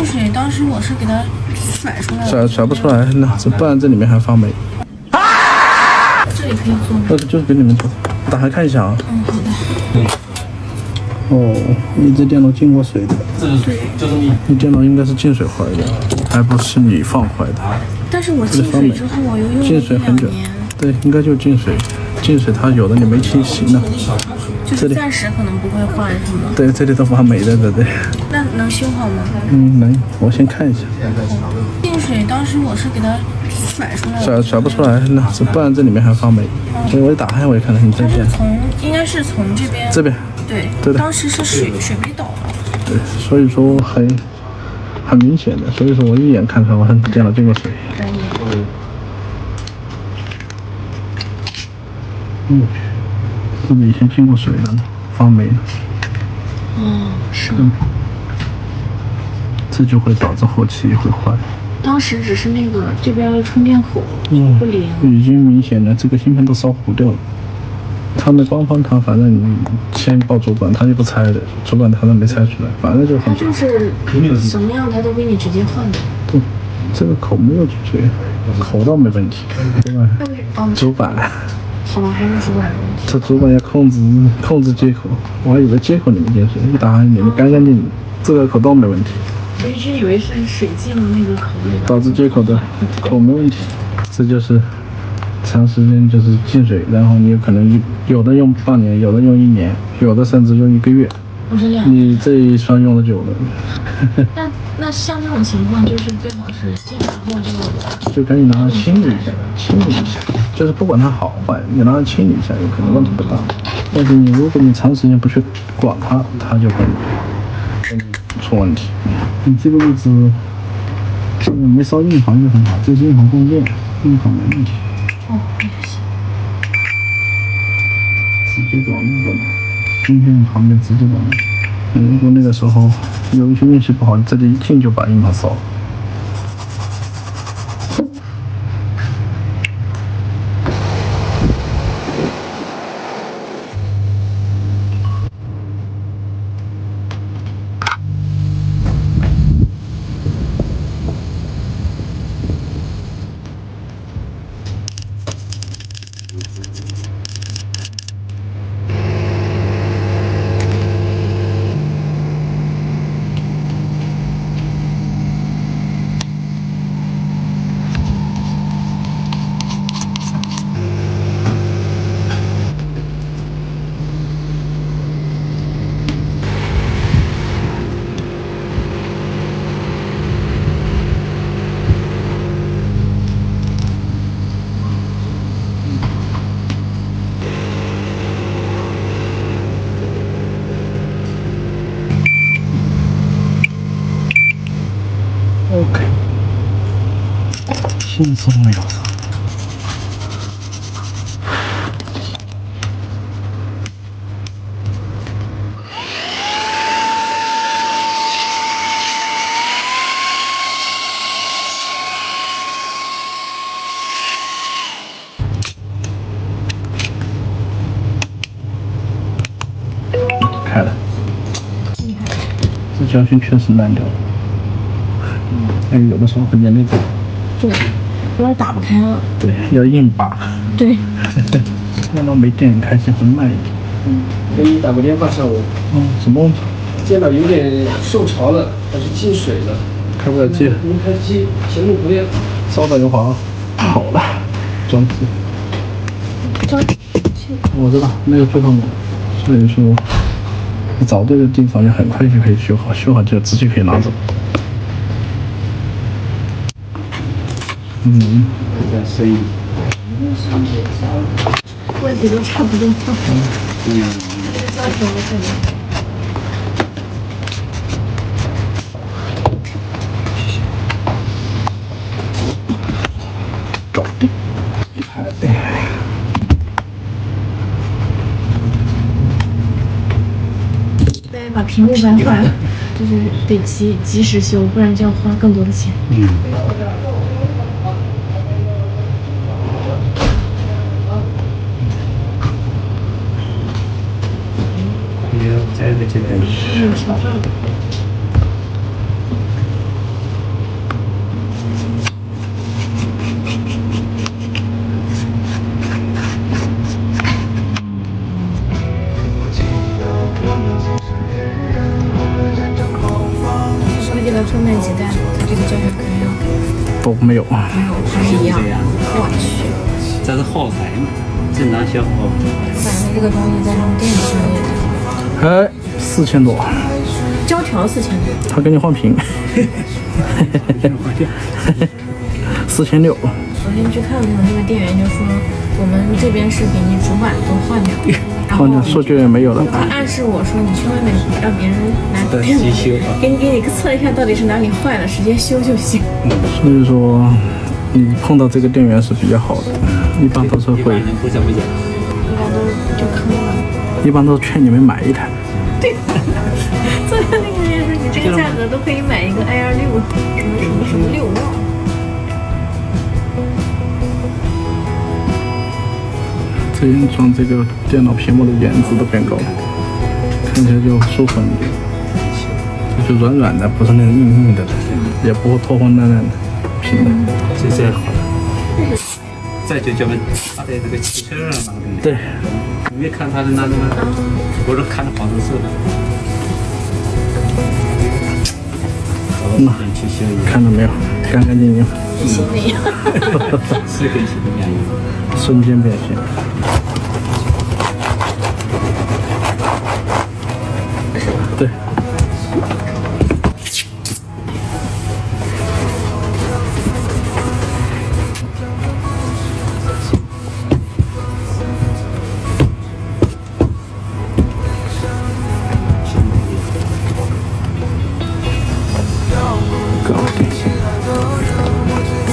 净水当时我是给它甩出来的，甩不出来，那不然这里面还发霉。这里可以做吗？就是给你们做，打开看一下啊。嗯，好的。哦，你这电脑进过水的。对，就是你电脑应该是进水坏的，还不是你放坏的。但是我进水之后我又用了进水很久。对，应该就进水。进水它有的你没清洗呢。就是暂时可能不会换是吗？对，这里都发霉的，对。那能修好吗？能，我先看一下。净水当时我是给它甩出来的，甩不出来，那不然这里面还发霉。所以我一打开我也看到你这边。应该是从这边。这边。对。当时是水没倒了。对，所以说很明显的，所以说我一眼看出来我电脑进过水。这个以前进过水了，发霉了。哦，是吗？这就会导致后期会坏。当时只是那个这边充电口不灵，已经明显的这个芯片都烧糊掉了。他们官方他反正你先报主管，他就不拆的，主管他都没拆出来，反正就很。他就是什么样他都给你直接换的。对，这个口没有进水，口倒没问题。主板。好吧，还是主板的问题。这主板要控制接口，我还以为接口里面进水，一打开里面干净净，这个口倒没问题。我一直以为是水进了那个口里，导致接口的口没问题。这就是长时间就是进水，然后你有可能有的用半年，有的用1年，有的甚至用1个月。不是2年。你这一双用的久了。那像这种情况，就是最好是进来后就赶紧拿它清理一下，就是不管它好坏，你拿它清理一下，有可能问题不大。但是如果你长时间不去管它，它就会出问题。你这个位置没烧硬盘就很好，这是硬盘供电，硬盘没问题。哦，也行。直接转那个，芯片旁边直接转。如果那个时候有一些运气不好，你这里一进就把硬盘烧了。OK， 轻松了有。开了，这胶圈确实烂掉了。有的时候很严那个。对，有点打不开了。对，要硬拔。对。电脑没电开机会慢一点。给你打过电话上午。什么问题？电脑有点受潮了，还是进水了，开不了机。您开机，行动不亮。稍等一会儿啊。好了，装机。我知道那个最后面，所以说你找对的地方，你很快就可以修好，修好就直接可以拿走。这样声音。问题都差不多。造成了可能。搞定。对，把屏幕掰坏了，就是得及时修，不然就要花更多的钱。在这边。的后面几代，它这个胶条可能要都没有。没有还一样。我去，这是耗材嘛，正常消耗。反正这个东西在这种电子商业的，哎，4000多，胶条4000多。他给你换屏，4600。昨天去看的时候，那个店员就说，我们这边是给你主板都换掉，然后换掉数据也没有了。他暗示我说，你去外面让别人拿电机修啊，给你测一下到底是哪里坏了，直接修就行。所以说，你碰到这个店员是比较好的，一般都是会，一般人不怎么讲。一般都就坑了。一般都劝你们买一台。对，昨天那个人说，你这个价格都可以买一个 i2 什么6万。这边装这个电脑屏幕的颜值都变高，看起来就舒服一点，就软软的，不是那种硬硬的，也不会破破烂烂的，平的。这好了。再就咱们他在这个汽车上那个东西，对，你没看他的那个吗？我说看了好多次了。去修一下，看到没有，干干净净，行李。是跟新的一样。瞬间变现。对。搞定，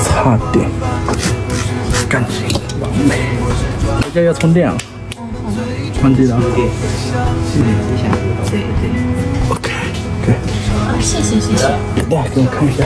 插电，干净完美。回家要充电啊？忘记了啊。对，一下子。对对。 OK， 对。啊，谢谢谢谢。来，给我看一下。